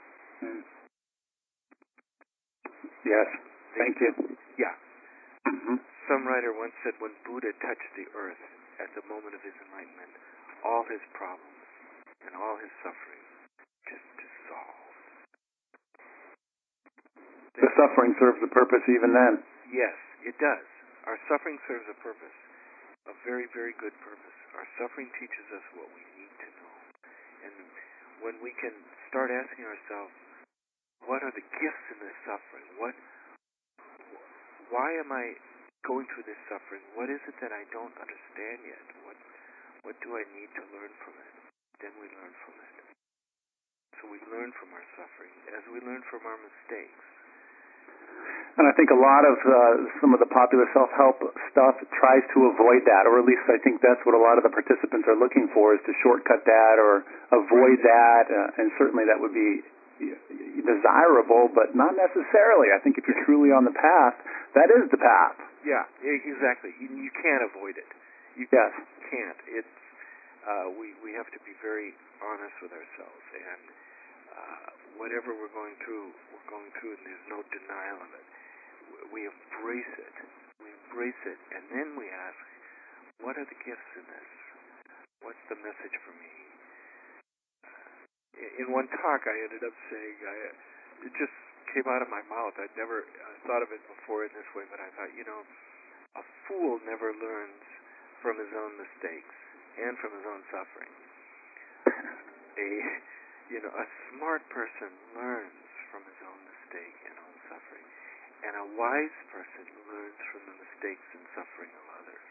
Yes, thank you. Yeah. Mm-hmm. Some writer once said when Buddha touched the earth at the moment of his enlightenment, all his problems and all his suffering just dissolved. The suffering serves a purpose even then. Yes, it does. Our suffering serves a purpose, a very, very good purpose. Our suffering teaches us what we need to know. And when we can start asking ourselves, what are the gifts in this suffering? Why am I going through this suffering? What is it that I don't understand yet? What do I need to learn from it? Then we learn from it. So we learn from our suffering as we learn from our mistakes. And I think a lot of some of the popular self-help stuff tries to avoid that, or at least I think that's what a lot of the participants are looking for, is to shortcut that or avoid that, and certainly that would be desirable, but not necessarily. I think if you're truly on the path, that is the path. Yeah, exactly. You can't avoid it. You yes. can't. we have to be very honest with ourselves, and whatever we're going through, and there's no denial of it. We embrace it. And then we ask, what are the gifts in this? What's the message for me? In one talk, I ended up saying, it just came out of my mouth. I'd never thought of it before in this way, but I thought, a fool never learns from his own mistakes and from his own suffering. A smart person learns from his own mistake and own suffering, and a wise person learns from the mistakes and suffering of others.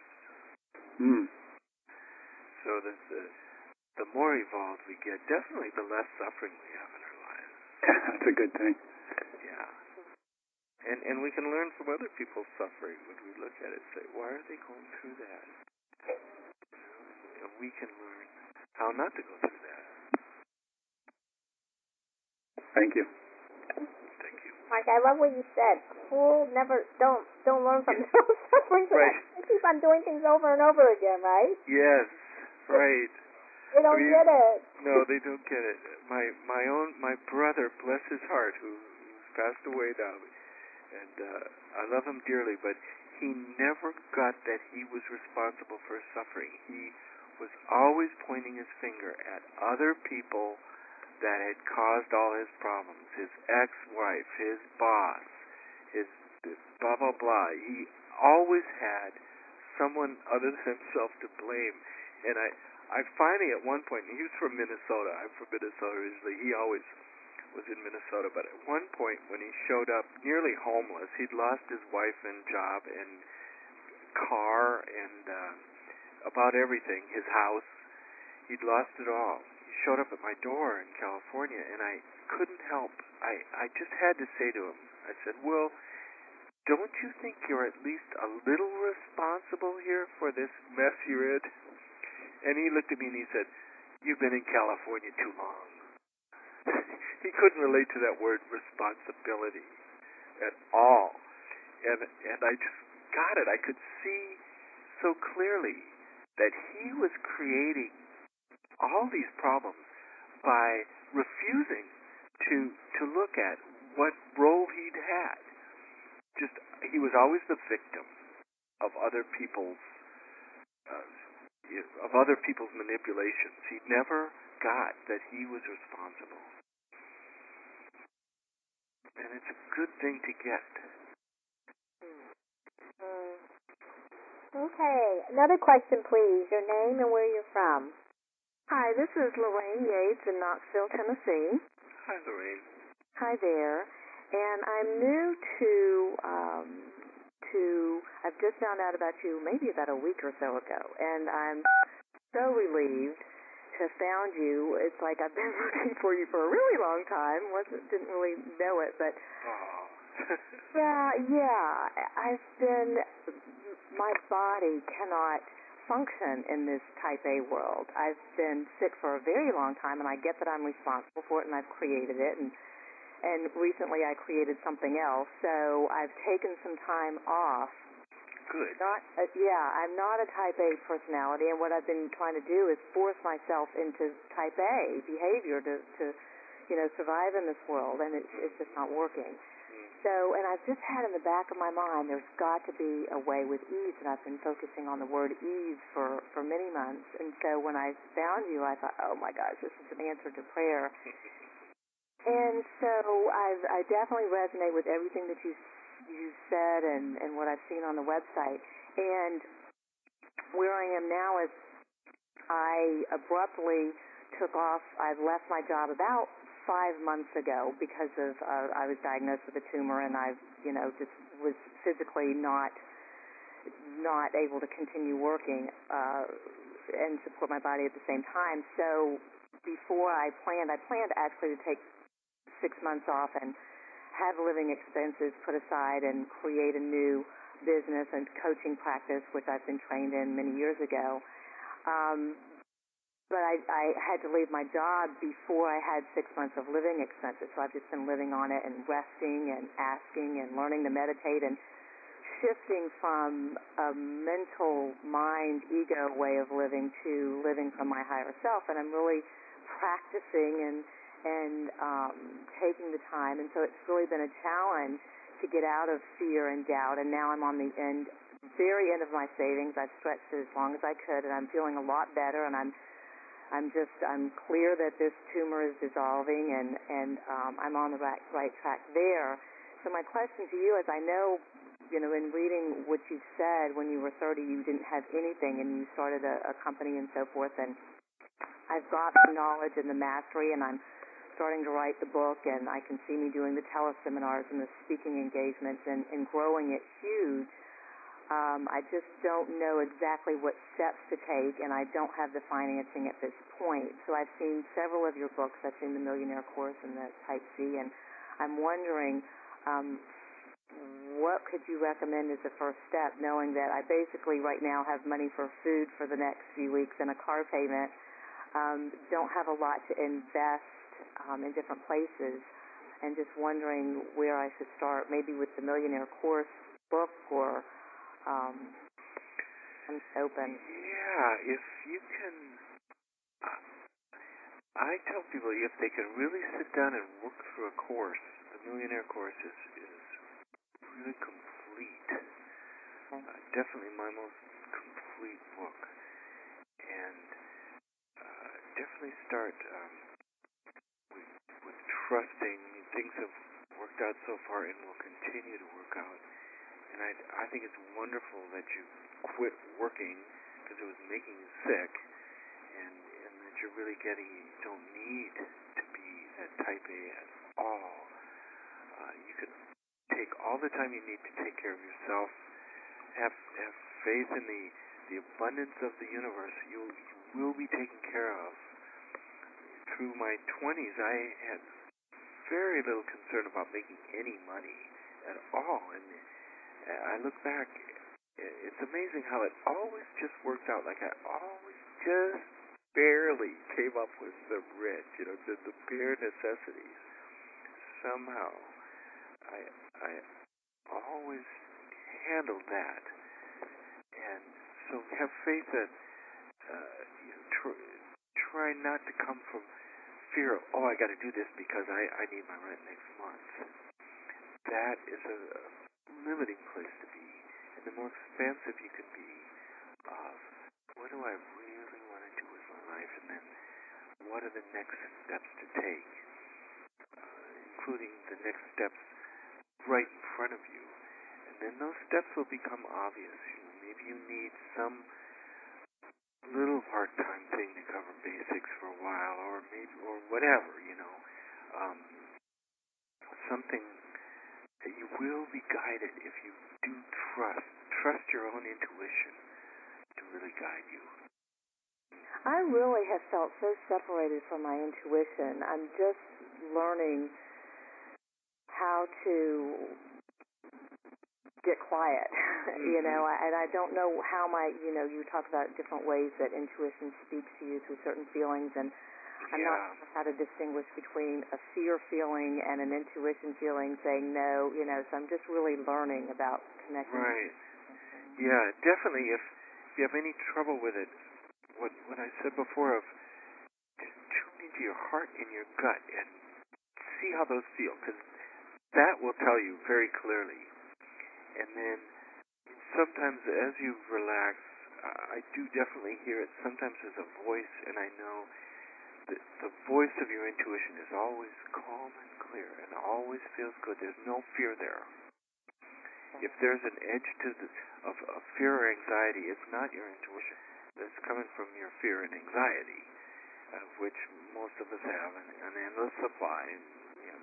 So that the more evolved we get, definitely the less suffering we have in our lives. That's a good thing. Yeah. And we can learn from other people's suffering when we look at it and say, why are they going through that? And we can learn how not to go through that. Thank you. Thank you. Mark, I love what you said. Fool never don't learn from their own suffering. Right. They keep on doing things over and over again, right? Yes, right. They don't get it. No, they don't get it. My brother, bless his heart, who's passed away now, and I love him dearly, but he never got that he was responsible for his suffering. He was always pointing his finger at other people that had caused all his problems, his ex-wife, his boss, his blah, blah, blah. He always had someone other than himself to blame. And I finally, at one point, he was from Minnesota. I'm from Minnesota originally. He always was in Minnesota. But at one point, when he showed up nearly homeless, he'd lost his wife and job and car and about everything, his house. He'd lost it all. He showed up at my door in California, and I couldn't help. I just had to say to him, I said, well, don't you think you're at least a little responsible here for this mess you're in? And he looked at me and he said, you've been in California too long. He couldn't relate to that word responsibility at all. And I just got it. I could see so clearly that he was creating all these problems by refusing to look at what role he'd had. He was always the victim of other people's manipulations. He never got that he was responsible. And it's a good thing to get. Okay. Another question, please. Your name and where you're from. Hi, this is Lorraine Yates in Knoxville, Tennessee. Hi, Lorraine. Hi there. And I'm new I've just found out about you maybe about a week or so ago, and I'm so relieved to have found you. It's like I've been looking for you for a really long time. Didn't really know it, but my body cannot function in this type A world. I've been sick for a very long time, and I get that I'm responsible for it, and I've created it, and recently I created something else, so I've taken some time off. Good. I'm not a type A personality, and what I've been trying to do is force myself into type A behavior to survive in this world, and it's just not working. So, and I've just had in the back of my mind, there's got to be a way with ease, and I've been focusing on the word ease for many months. And so when I found you, I thought, oh my gosh, this is an answer to prayer. And so I definitely resonate with everything that you said and what I've seen on the website. And where I am now is I abruptly took off. I left my job about 5 months ago because of I was diagnosed with a tumor, and I just was physically not able to continue working and support my body at the same time. So before I planned actually to take 6 months off and have living expenses put aside and create a new business and coaching practice, which I've been trained in many years ago. But I had to leave my job before I had 6 months of living expenses, so I've just been living on it and resting and asking and learning to meditate and shifting from a mental mind ego way of living to living from my higher self, and I'm really practicing and taking the time, and so it's really been a challenge to get out of fear and doubt, and now I'm on the very end of my savings. I've stretched it as long as I could, and I'm feeling a lot better, and I'm clear that this tumor is dissolving, and I'm on the right track there. So my question to you is, I know, in reading what you've said, when you were 30, you didn't have anything, and you started a company and so forth, and I've got the knowledge and the mastery, and I'm starting to write the book, and I can see me doing the teleseminars and the speaking engagements and growing it huge. I just don't know exactly what steps to take, and I don't have the financing at this point. So I've seen several of your books. I've seen the Millionaire Course and the Type C, and I'm wondering, what could you recommend as a first step, knowing that I basically right now have money for food for the next few weeks and a car payment, don't have a lot to invest in different places, and just wondering where I should start, maybe with the Millionaire Course book, or I'm open. Yeah, if you can, I tell people if they can really sit down and work through a course, the Millionaire Course is really complete. Definitely my most complete book, and definitely start with trusting. Things have worked out so far and will continue to work out. And I think it's wonderful that you quit working because it was making you sick, and that you're really getting, you don't need to be that type A at all. You can take all the time you need to take care of yourself. Have faith in the abundance of the universe. You will be taken care of. Through my 20s, I had very little concern about making any money at all, and I look back, it's amazing how it always just worked out. Like I always just barely came up with the rent, the bare necessities. Somehow, I always handled that, and so have faith that try not to come from fear of, I got to do this because I need my rent next month. That is a limiting place to be, and the more expansive you can be of what do I really want to do with my life, and then what are the next steps to take, including the next steps right in front of you, and then those steps will become obvious. Maybe you need some little part-time thing to cover basics for a while, or whatever, something that you will be guided if you do trust your own intuition to really guide you. I really have felt so separated from my intuition. I'm just learning how to get quiet, and I don't know how you talk about different ways that intuition speaks to you through certain feelings, and I'm not sure how to distinguish between a fear feeling and an intuition feeling saying no, so I'm just really learning about connecting. Right. Yeah, definitely. If you have any trouble with it, what I said before of just tune into your heart and your gut and see how those feel, because that will tell you very clearly. And then sometimes as you relax, I do definitely hear it. Sometimes there's a voice, and I know that the voice of your intuition is always calm and clear and always feels good. There's no fear there. If there's an edge of fear or anxiety, it's not your intuition. That's coming from your fear and anxiety, of which most of us have an endless supply.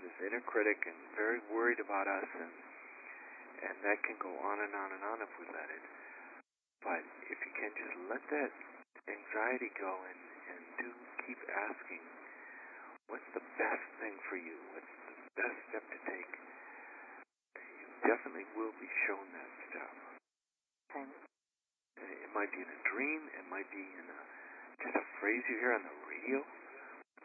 This inner critic and very worried about us, and that can go on and on and on if we let it. But if you can just let that anxiety go and keep asking, what's the best thing for you? What's the best step to take? You definitely will be shown that step. Okay. It might be in a dream. It might be in just a phrase you hear on the radio.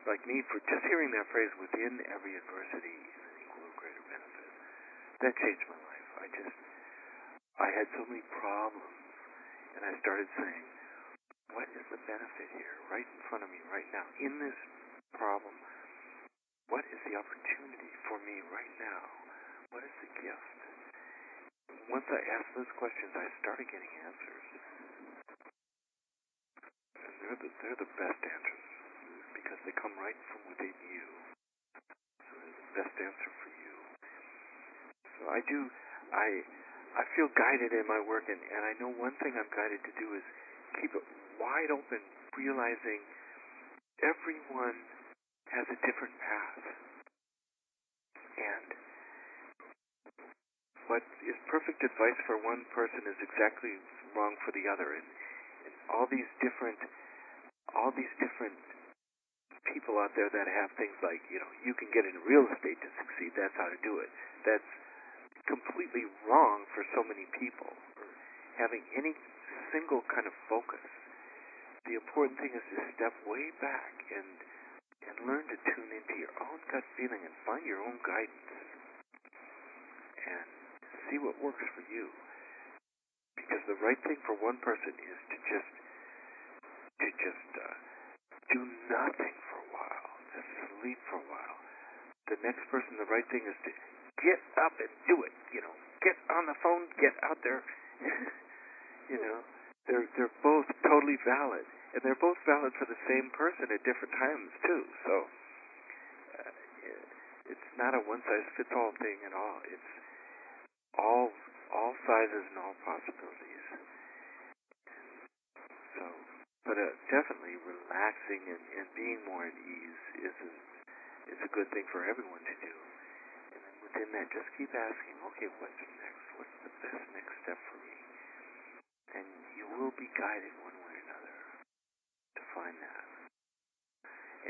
Like me, for just hearing that phrase, within every adversity is an equal or greater benefit. That changed my life. I had so many problems, and I started saying, what is the benefit here, right in front of me, right now, in this problem? What is the opportunity for me right now? What is the gift? Once I asked those questions, I started getting answers. And they're the best answers because they come right from within you. So they're the best answer for you. So I feel guided in my work, and I know one thing I'm guided to do is keep it wide open, realizing everyone has a different path. And what is perfect advice for one person is exactly wrong for the other. And all these different people out there that have things like, you can get in real estate to succeed, that's how to do it. That's completely wrong for so many people. Or having any single kind of focus. The important thing is to step way back and learn to tune into your own gut feeling and find your own guidance and see what works for you. Because the right thing for one person is to just do nothing for a while, just sleep for a while. The next person, the right thing is to get up and do it. Get on the phone, get out there. They're both totally valid, and they're both valid for the same person at different times too. So it's not a one-size-fits-all thing at all. It's all sizes and all possibilities. So, but definitely relaxing and being more at ease is a good thing for everyone to do. And then within that, just keep asking, okay, what's next? What's the best next step for me? And you will be guided one way or another to find that.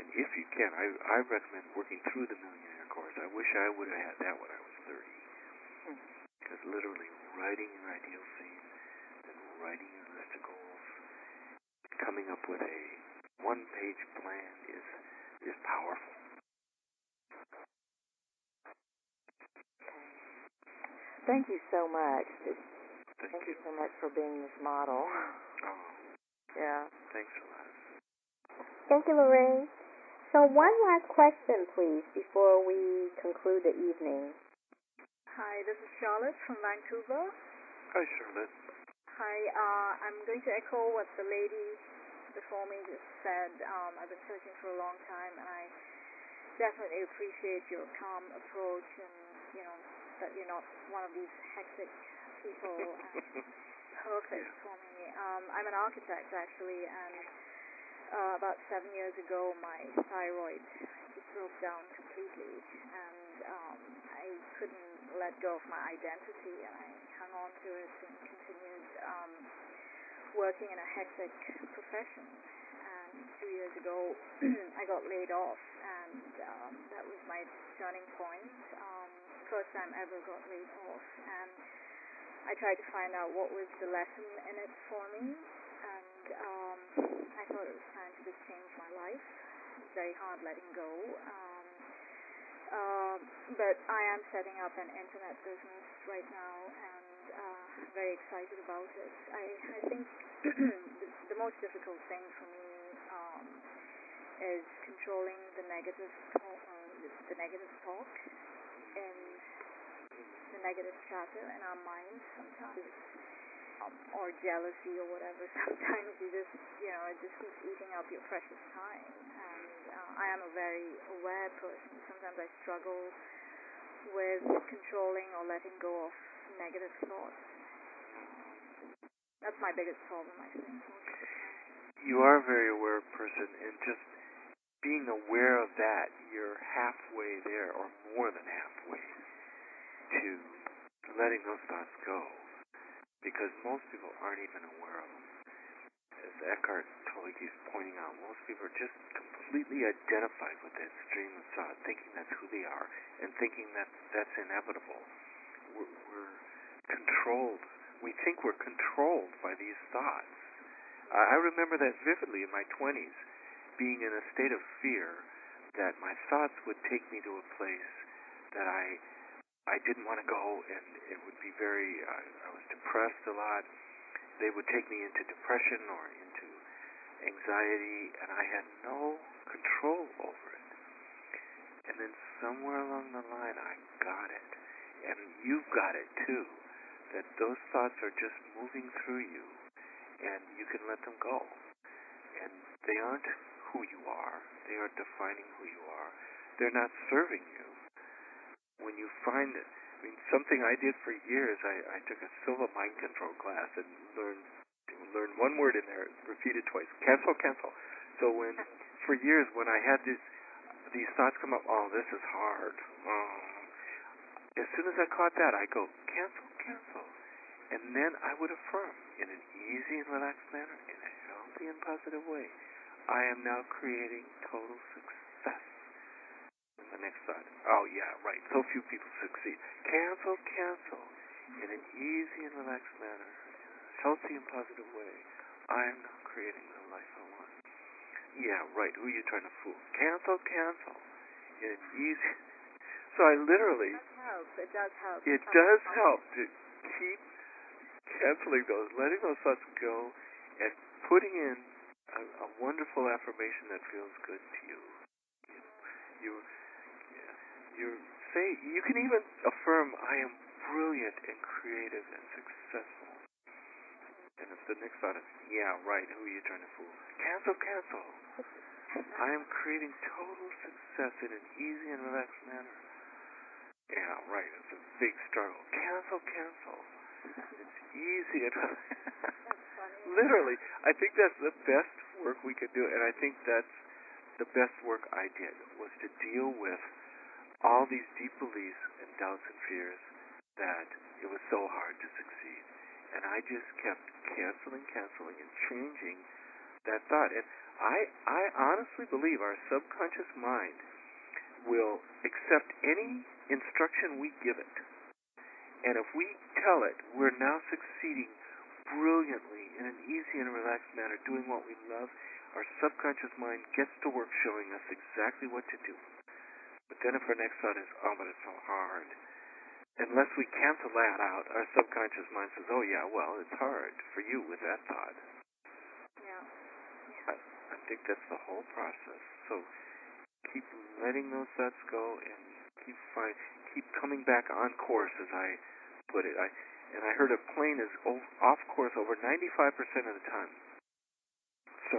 And if you can, I recommend working through the Millionaire Course. I wish I would have had that when I was 30. Because literally writing your ideal scene, then writing your list of goals, coming up with a one-page plan is powerful. Thank you so much. Thank you so much for being this model. Oh. Yeah. Thanks a lot. Thank you, Lorraine. So one last question, please, before we conclude the evening. Hi, this is Charlotte from Vancouver. Hi, Charlotte. Hi, I'm going to echo what the lady before me just said. I've been searching for a long time, and I definitely appreciate your calm approach and, that you're not one of these hectic people. Perfect for me. I'm an architect, actually, and about 7 years ago, my thyroid just broke down completely, and I couldn't let go of my identity, and I hung on to it and continued working in a hectic profession. And 2 years ago, I got laid off, and that was my turning point. First time ever got laid off, and I tried to find out what was the lesson in it for me, and I thought it was time to just change my life. It was very hard letting go. But I am setting up an internet business right now, and I'm very excited about it. I think the most difficult thing for me is controlling the negative talk and the negative chatter in our minds sometimes, or jealousy or whatever. Sometimes it just keeps eating up your precious time. And I am a very aware person. Sometimes I struggle with controlling or letting go of negative thoughts. That's my biggest problem, I think. You are a very aware person, and just being aware of that, you're halfway there, or more than halfway, to letting those thoughts go. Because most people aren't even aware of them. As Eckhart Tolle keeps pointing out, most people are just completely identified with that stream of thought, thinking that's who they are, and thinking that that's inevitable. We're controlled. We think we're controlled by these thoughts. I remember that vividly in my 20s, being in a state of fear that my thoughts would take me to a place that I I didn't want to go, and it would be I was depressed a lot. They would take me into depression or into anxiety, and I had no control over it. And then somewhere along the line, I got it. And you've got it too, that those thoughts are just moving through you, and you can let them go. And they aren't who you are. They aren't defining who you are. They're not serving you. When you find it, something I did for years, I took a silver mind control class and learned one word in there, repeated twice, cancel, cancel. So for years, when I had these thoughts come up, oh, this is hard. As soon as I caught that, I go, cancel, cancel. And then I would affirm in an easy and relaxed manner, in a healthy and positive way, I am now creating total success. And the next thought, oh yeah, right, so few people succeed. Cancel, cancel. In an easy and relaxed manner, in a healthy and positive way, I am now creating the life I want. Yeah, right, who are you trying to fool? Cancel, cancel. In an easy... So I literally... It does help. It does help to keep canceling those, letting those thoughts go, and putting in a wonderful affirmation that feels good to you. You can even affirm, I am brilliant and creative and successful. And if the next thought is, yeah, right, who are you trying to fool? Cancel, cancel. I am creating total success in an easy and relaxed manner. Yeah, right, it's a big struggle. Cancel, cancel. It's easy and literally, I think that's the best work we could do, and I think that's the best work I did, was to deal with all these deep beliefs and doubts and fears that it was so hard to succeed. And I just kept canceling, and changing that thought. And I honestly believe our subconscious mind will accept any instruction we give it. And if we tell it we're now succeeding brilliantly in an easy and relaxed manner, doing what we love, our subconscious mind gets to work showing us exactly what to do. But then if our next thought is, oh, but it's so hard, unless we cancel that out, our subconscious mind says, oh, yeah, well, it's hard for you with that thought. Yeah. I think that's the whole process. So keep letting those thoughts go and keep coming back on course, as I put it. I heard a plane is off course over 95% of the time. So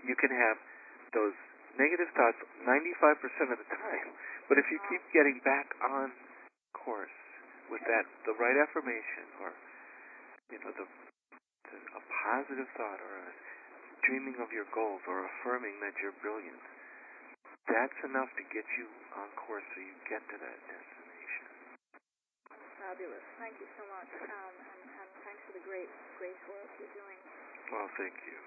you can have those negative thoughts 95% of the time, but if you keep getting back on course with the right affirmation, or a positive thought, or dreaming of your goals, or affirming that you're brilliant, that's enough to get you on course so you get to that destination. Fabulous. Thank you so much. And thanks for the great work you're doing. Well, thank you.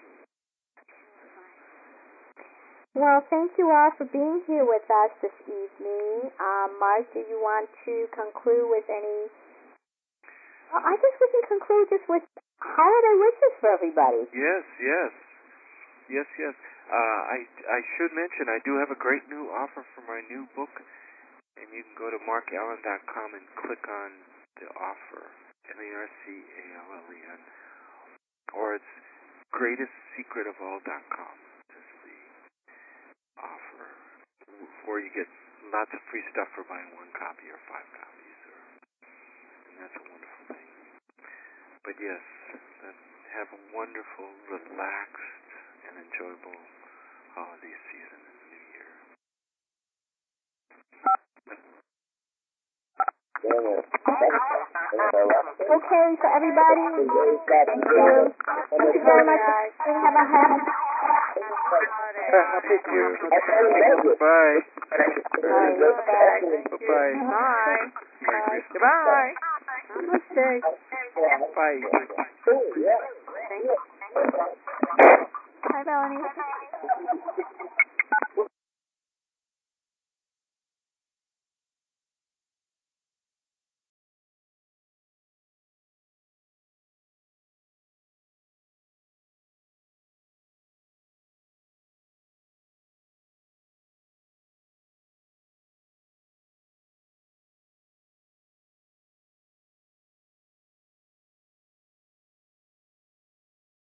Well, thank you all for being here with us this evening. Mark, do you want to conclude with any... Well, I guess we can conclude just with holiday wishes for everybody. Yes. I should mention I do have a great new offer for my new book, and you can go to marcallen.com and click on the offer, MARCALLEN, or it's greatestsecretofall.com is the offer, where you get lots of free stuff for buying 1 copy or 5 copies, and that's a wonderful thing. But yes, have a wonderful, relaxed, and enjoyable holiday season in the new year. Okay, so everybody, thank you. Thank you very much. Have a happy Bye. Bye. Bye. Goodbye. Namaste. Bye. Hi, Melanie.